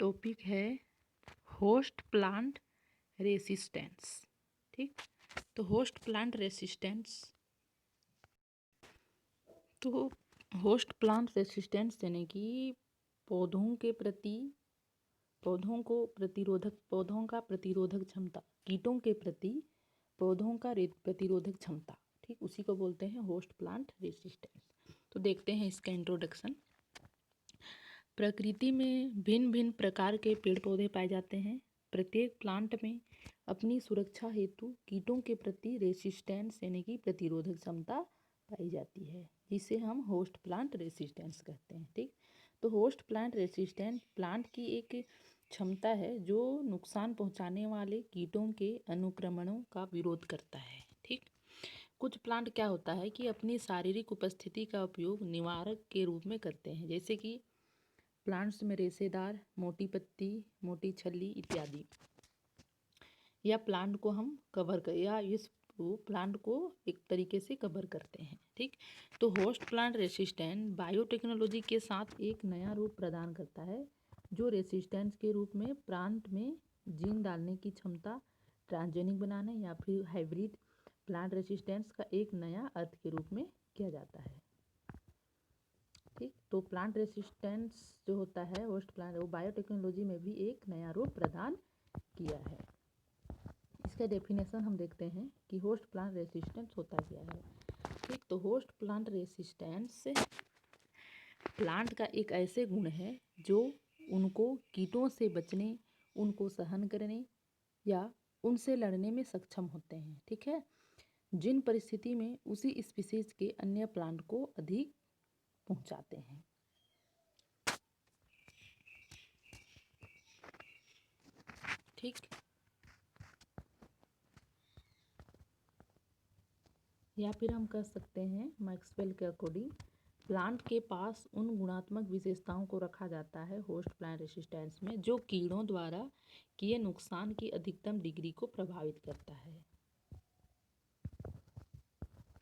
Topic है host plant resistance. ठीक, तो होस्ट प्लांट रेसिस्टेंस, तो होस्ट प्लांट रेसिस्टेंस यानी कि पौधों का प्रतिरोधक क्षमता, कीटों के प्रति पौधों का प्रतिरोधक क्षमता। ठीक, उसी को बोलते हैं होस्ट प्लांट रेसिस्टेंस। तो देखते हैं इसका इंट्रोडक्शन। प्रकृति में भिन्न भिन्न प्रकार के पेड़ पौधे पाए जाते हैं। प्रत्येक प्लांट में अपनी सुरक्षा हेतु कीटों के प्रति रेसिस्टेंस यानी कि प्रतिरोधक क्षमता पाई जाती है, जिसे हम होस्ट प्लांट रेसिस्टेंस कहते हैं। ठीक, तो होस्ट प्लांट रेसिस्टेंस प्लांट की एक क्षमता है जो नुकसान पहुंचाने वाले कीटों के अनुक्रमणों का विरोध करता है। ठीक, कुछ प्लांट क्या होता है कि अपनी शारीरिक उपस्थिति का उपयोग निवारक के रूप में करते हैं, जैसे कि प्लांट्स में रेशेदार, मोटी पत्ती, मोटी छल्ली इत्यादि, या प्लांट को हम कवर कर या इस प्लांट को एक तरीके से कवर करते हैं। ठीक, तो होस्ट प्लांट रेसिस्टेंट बायोटेक्नोलॉजी के साथ एक नया रूप प्रदान करता है, जो रेसिस्टेंस के रूप में प्लांट में जीन डालने की क्षमता, ट्रांसजेनिक बनाने या फिर हाइब्रिड प्लांट रेसिस्टेंस का एक नया अर्थ के रूप में किया जाता है। ठीक, तो प्लांट रेसिस्टेंस जो होता है होस्ट प्लांट, वो बायोटेक्नोलॉजी में भी एक नया रूप प्रदान किया है। इसका डेफिनेशन हम देखते हैं कि होस्ट प्लांट रेसिस्टेंस होता क्या है। ठीक, तो होस्ट प्लांट रेसिस्टेंस प्लांट का एक ऐसे गुण है जो उनको कीटों से बचने, उनको सहन करने या उनसे लड़ने में सक्षम होते हैं। ठीक है, जिन परिस्थिति में उसी स्पीसीज के अन्य प्लांट को अधिक पहुंचाते हैं। ठीक, या फिर हम कह सकते हैं मैक्सवेल के अकॉर्डिंग प्लांट के पास उन गुणात्मक विशेषताओं को रखा जाता है होस्ट प्लांट रेसिस्टेंस में जो कीड़ों द्वारा किए नुकसान की अधिकतम डिग्री को प्रभावित करता है।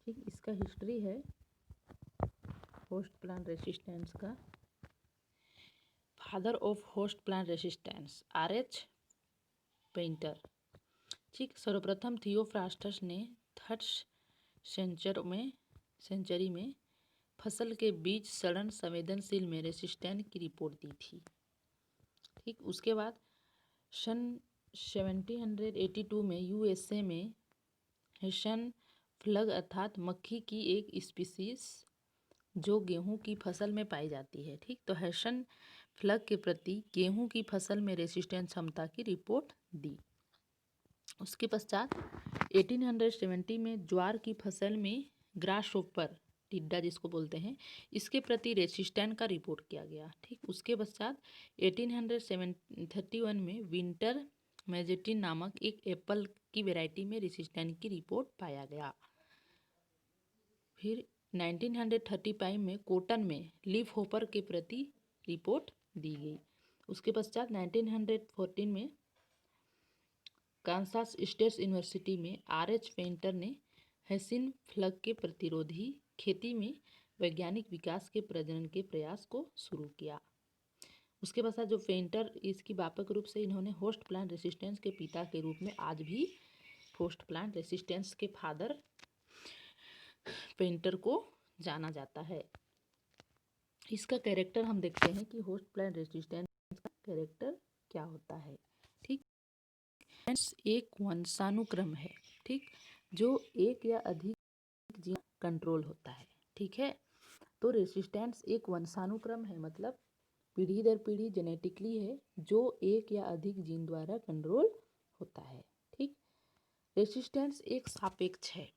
ठीक, इसका हिस्ट्री है होस्ट प्लांट रेसिस्टेंस का। Father of host plant resistance R.H. Painter. ठीक, सर्वप्रथम थियोफ्रास्टस ने 3rd सेंचुरी में फसल के बीज सड़न संवेदनशील में रेसिस्टेंट की रिपोर्ट दी थी। ठीक, उसके बाद सन 1782 में USA में हेसन फ्लग अर्थात मक्खी की एक स्पीसीज जो गेहूं की फसल में पाई जाती है। ठीक, तो हेसन फ्लग के प्रति गेहूं की फसल में रेसिस्टेंट क्षमता की रिपोर्ट दी। उसके पश्चात 1870 में ज्वार की फसल में ग्रासहोपर, टिड्डा जिसको बोलते हैं, इसके प्रति रेसिस्टेंट का रिपोर्ट किया गया। ठीक, उसके पश्चात 1831 में विंटर मैजेटिन नामक एक एप्पल की वैरायटी में रेसिस्टेंट की रिपोर्ट पाया गया। फिर 1935 में कॉटन में लीफ होपर के प्रति रिपोर्ट दी गई। उसके पश्चात 1914 में कांसास स्टेट यूनिवर्सिटी में R.H. पेंटर ने हेसिन फ्लग के प्रतिरोधी खेती में वैज्ञानिक विकास के प्रजनन के प्रयास को शुरू किया। उसके पश्चात जो पेंटर, इसकी व्यापक रूप से इन्होंने होस्ट प्लांट रेसिस्टेंस के पिता के रूप में आज भी होस्ट प्लांट रेसिस्टेंस के फादर पेंटर को जाना जाता है। इसका कैरेक्टर हम देखते हैं कि होस्ट प्लांट रेसिस्टेंस का कैरेक्टर क्या होता है। ठीक, एक वंशानुक्रम है। ठीक, जो एक या अधिक जीन कंट्रोल होता है। ठीक है, तो रेसिस्टेंस एक वंशानुक्रम है, मतलब पीढ़ी दर पीढ़ी जेनेटिकली है, जो एक या अधिक जीन द्वारा कंट्रोल होता है। ठीक, रेसिस्टेंस एक सापेक्ष है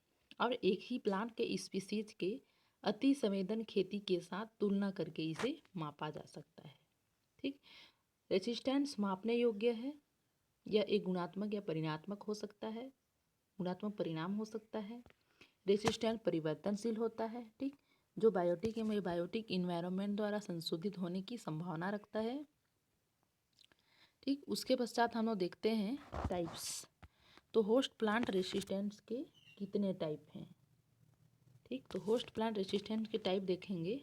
और एक ही प्लांट के स्पीसीज के अति संवेदन खेती के साथ तुलना करके इसे मापा जा सकता है। ठीक, रेसिस्टेंस मापने योग्य है, यह एक गुणात्मक या परिणात्मक हो सकता है, गुणात्मक परिणाम हो सकता है। रेसिस्टेंस परिवर्तनशील होता है। ठीक, जो बायोटिक इन्वायरमेंट द्वारा संशोधित होने की संभावना रखता है। ठीक, उसके पश्चात हम लोग देखते हैं टाइप्स। तो होस्ट प्लांट रेसिस्टेंस के कितने टाइप हैं। ठीक, तो होस्ट प्लांट रेसिस्टेंस के टाइप देखेंगे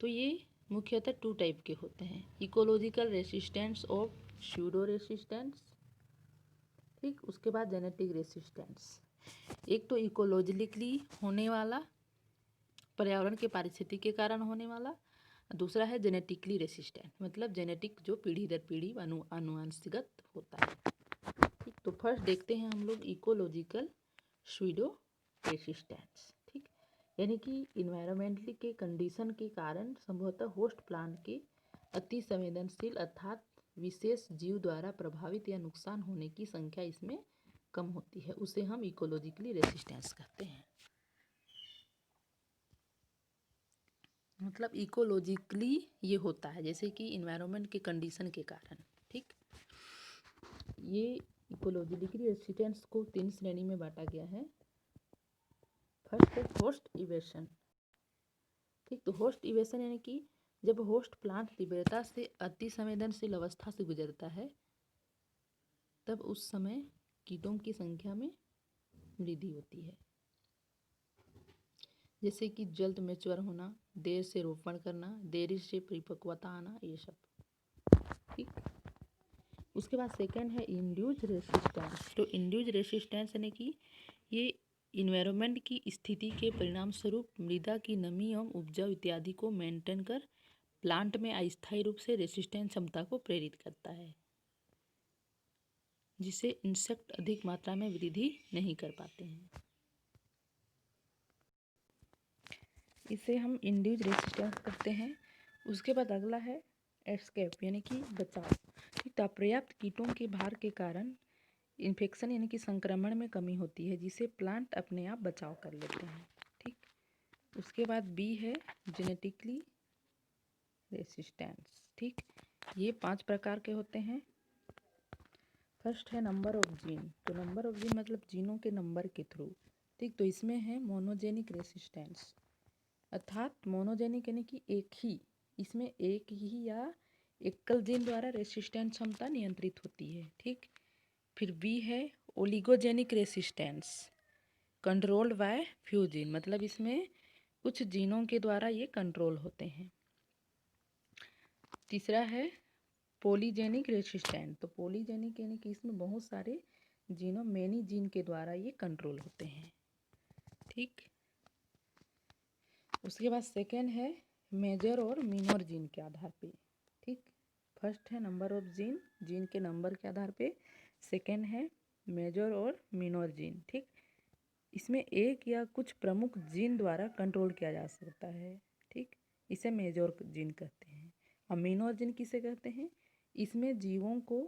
तो ये मुख्यतः 2 टाइप के होते हैं, इकोलॉजिकल रेसिस्टेंस और स्यूडो रेसिस्टेंस। ठीक, उसके बाद जेनेटिक रेसिस्टेंस। एक तो इकोलॉजिकली होने वाला, पर्यावरण के पारिस्थितिकी के कारण होने वाला, दूसरा है जेनेटिकली रेसिस्टेंट, मतलब जेनेटिक जो पीढ़ी दर पीढ़ी अनुवांशिकगत होता है। ठीक, तो फर्स्ट देखते हैं हम लोग इकोलॉजिकल स्यूडो रेसिस्टेंस। ठीक, यानी कि इन्वायरमेंटली के कंडीशन के कारण संभवतः होस्ट प्लांट के अति संवेदनशील अर्थात विशेष जीव द्वारा प्रभावित या नुकसान होने की संख्या इसमें कम होती है, उसे हम इकोलॉजिकली रेसिस्टेंस कहते हैं। मतलब इकोलॉजिकली ये होता है जैसे कि इन्वायरमेंट के कंडीशन के कारण। ठीक, ये इकोलॉजिकली रेसिस्टेंस को 3 श्रेणी में बांटा गया है। फर्स्ट है होस्ट इवेशन। ठीक, तो होस्ट इवेशन यानी कि जब होस्ट प्लांट तीव्रता से अति संवेदनशील अवस्था से गुजरता है तब उस समय कीटों की संख्या में वृद्धि होती है, जैसे कि जल्द मैच्योर होना, देर से रोपण करना, देरी से परिपक्वता आना, ये सब। ठीक, उसके बाद सेकंड है इंड्यूस्ड रेसिस्टेंस। तो इंड्यूस्ड रेसिस्टेंस यानी कि ये इन्वायरमेंट की स्थिति के परिणाम स्वरूप मृदा की नमी एवं उपजाऊ इत्यादि को मेंटेन कर प्लांट में अस्थायी रूप से रेसिस्टेंस क्षमता को प्रेरित करता है, जिससे इंसेक्ट अधिक मात्रा में वृद्धि नहीं कर पाते हैं। इसे हम इंड्यूस्ड रेसिस्टेंस कहते हैं। उसके बाद अगला है एस्केप यानी कि बचाव। ठीक, अपर्याप्त कीटों के भार के कारण इन्फेक्शन यानी कि संक्रमण में कमी होती है, जिसे प्लांट अपने आप बचाव कर लेते हैं। ठीक, उसके बाद बी है जेनेटिकली रेसिस्टेंस। ठीक, ये 5 प्रकार के होते हैं। फर्स्ट है नंबर ऑफ जीन। तो नंबर ऑफ जीन मतलब जीनों के नंबर के थ्रू। ठीक, तो इसमें है मोनोजेनिक रेसिस्टेंस, अर्थात मोनोजेनिक यानी कि इसमें एक ही या एकल जीन द्वारा रेसिस्टेंस क्षमता नियंत्रित होती है। ठीक, फिर बी है oligogenic resistance, controlled by few gene, मतलब इसमें कुछ जीनों के द्वारा ये कंट्रोल होते हैं। तीसरा है पॉलीजेनिक रेसिस्टेंट। तो पॉलीजेनिक यानी कि इसमें बहुत सारे जीनों मेनी जीन के द्वारा ये कंट्रोल होते हैं। ठीक, उसके बाद सेकेंड है मेजर और मिनोर जीन के आधार पे। ठीक, फर्स्ट है नंबर ऑफ जीन, जीन के नंबर के आधार पे। सेकेंड है मेजर और मिनोर जीन। ठीक, इसमें एक या कुछ प्रमुख जीन द्वारा कंट्रोल किया जा सकता है। ठीक, इसे मेजर जीन कहते हैं। अब मिनोर जीन किसे कहते हैं? इसमें जीवों को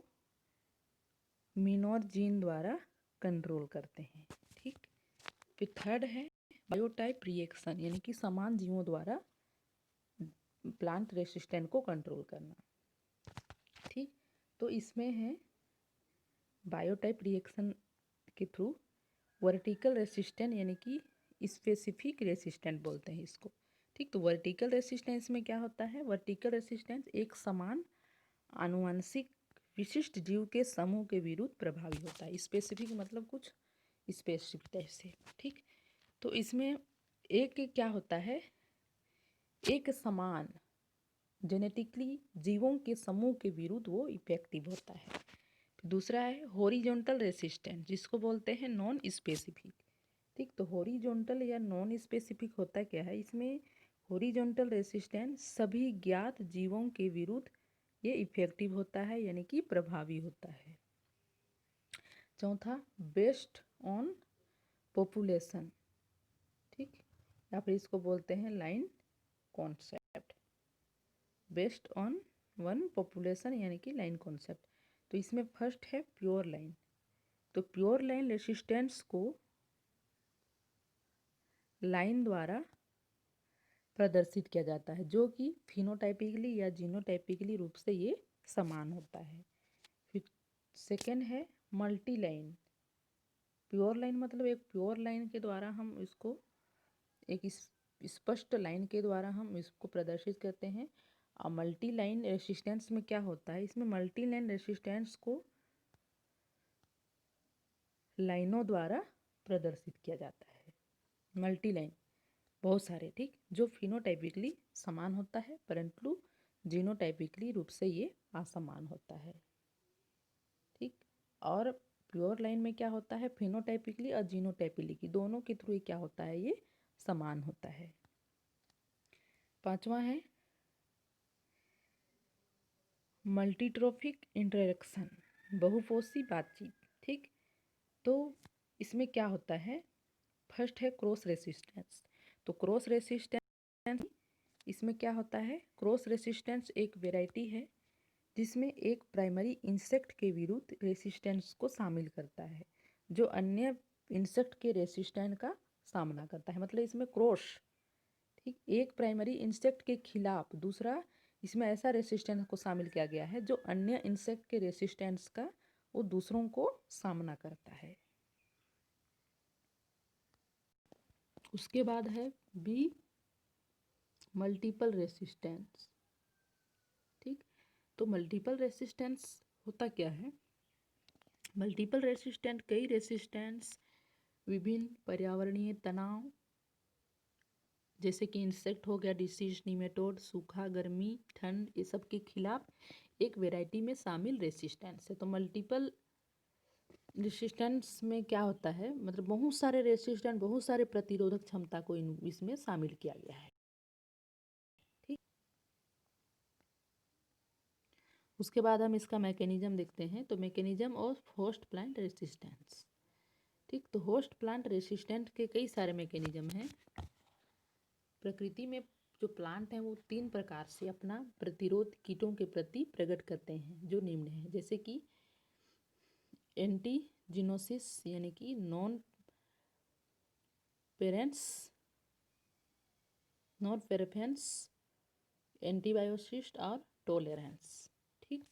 मिनोर जीन द्वारा कंट्रोल करते हैं। ठीक, फिर थर्ड है बायोटाइप रिएक्शन यानी कि समान जीवों द्वारा प्लांट रेसिस्टेंट को कंट्रोल करना। ठीक, तो इसमें है बायोटाइप रिएक्शन के थ्रू वर्टिकल रेसिस्टेंट यानी कि स्पेसिफिक रेसिस्टेंट बोलते हैं इसको। ठीक, तो वर्टिकल रेसिस्टेंस में क्या होता है? वर्टिकल रेसिस्टेंस एक समान आनुवंशिक विशिष्ट जीव के समूह के विरुद्ध प्रभावी होता है। स्पेसिफिक मतलब कुछ स्पेसिफिक टाइप से। ठीक, तो इसमें एक क्या होता है? एक समान जेनेटिकली जीवों के समूह के विरुद्ध वो इफेक्टिव होता है। दूसरा है हॉरिजॉन्टल रेसिस्टेंट, जिसको बोलते हैं नॉन स्पेसिफिक। ठीक, तो हॉरिजॉन्टल या नॉन स्पेसिफिक होता क्या है? इसमें हॉरिजॉन्टल रेसिस्टेंट सभी ज्ञात जीवों के विरुद्ध ये इफेक्टिव होता है यानी कि प्रभावी होता है। चौथा बेस्ड ऑन पॉपुलेशन। ठीक, या फिर इसको बोलते हैं line concept. Based on one population यानी कि लाइन कॉन्सेप्ट। तो इसमें फर्स्ट है प्योर लाइन। तो प्योर लाइन रेसिस्टेंस को लाइन द्वारा प्रदर्शित किया जाता है, जो कि फिनोटाइपिकली या जीनोटाइपिकली रूप से ये समान होता है। फिर सेकेंड है मल्टी लाइन। प्योर लाइन मतलब एक प्योर लाइन के द्वारा हम इसको एक स्पष्ट लाइन के द्वारा हम इसको प्रदर्शित करते हैं। और मल्टी लाइन रेसिस्टेंस में क्या होता है? इसमें मल्टी लाइन रेसिस्टेंस को लाइनों द्वारा प्रदर्शित किया जाता है। मल्टी लाइन बहुत सारे, ठीक, जो फिनोटाइपिकली समान होता है, परंतु जीनोटाइपिकली रूप से ये असमान होता है। ठीक। और प्योर लाइन में क्या होता है, फिनोटाइपिकली और जीनोटाइपिकली दोनों के थ्रू क्या होता है, ये समान होता है। पांचवा है मल्टीट्रोफिक इंटरेक्शन, बहुपोषी बातचीत। ठीक। तो इसमें क्या होता है, फर्स्ट है क्रॉस रेसिस्टेंस। तो क्रॉस रेसिस्टेंस इसमें क्या होता है, क्रॉस रेसिस्टेंस एक वेराइटी है जिसमें एक प्राइमरी इंसेक्ट के विरुद्ध रेसिस्टेंस को शामिल करता है जो अन्य इंसेक्ट के रेसिस्टेंस का सामना करता है। मतलब इसमें क्रॉस, ठीक, एक प्राइमरी इंसेक्ट के खिलाफ दूसरा इसमें ऐसा रेसिस्टेंस को शामिल किया गया है जो अन्य इंसेक्ट के रेसिस्टेंस का वो दूसरों को सामना करता है। उसके बाद है बी मल्टीपल रेसिस्टेंस। ठीक। तो मल्टीपल रेसिस्टेंस होता क्या है, मल्टीपल रेसिस्टेंट कई रेसिस्टेंस विभिन्न पर्यावरणीय तनाव जैसे कि इंसेक्ट हो गया, डिसीज, निमेटोड, सूखा, गर्मी, ठंड, ये सब के खिलाफ एक वैरायटी में शामिल रेसिस्टेंस है। तो मल्टीपल रेसिस्टेंस में क्या होता है, मतलब बहुत सारे रेसिस्टेंट, बहुत सारे प्रतिरोधक क्षमता को इसमें शामिल किया गया है। ठीक। उसके बाद हम इसका मैकेनिज्म देखते हैं। तो mechanism of host plant resistance. ठीक। तो होस्ट प्लांट रेसिस्टेंट के कई सारे मैकेनिज्म हैं। प्रकृति में जो प्लांट हैं वो 3 प्रकार से अपना प्रतिरोध कीटों के प्रति प्रकट करते हैं जो निम्न है, जैसे कि एंटीजिनोसिस यानी कि नॉन पेरेफेंस, एंटीबायोसिस और टोलेरेंस। ठीक।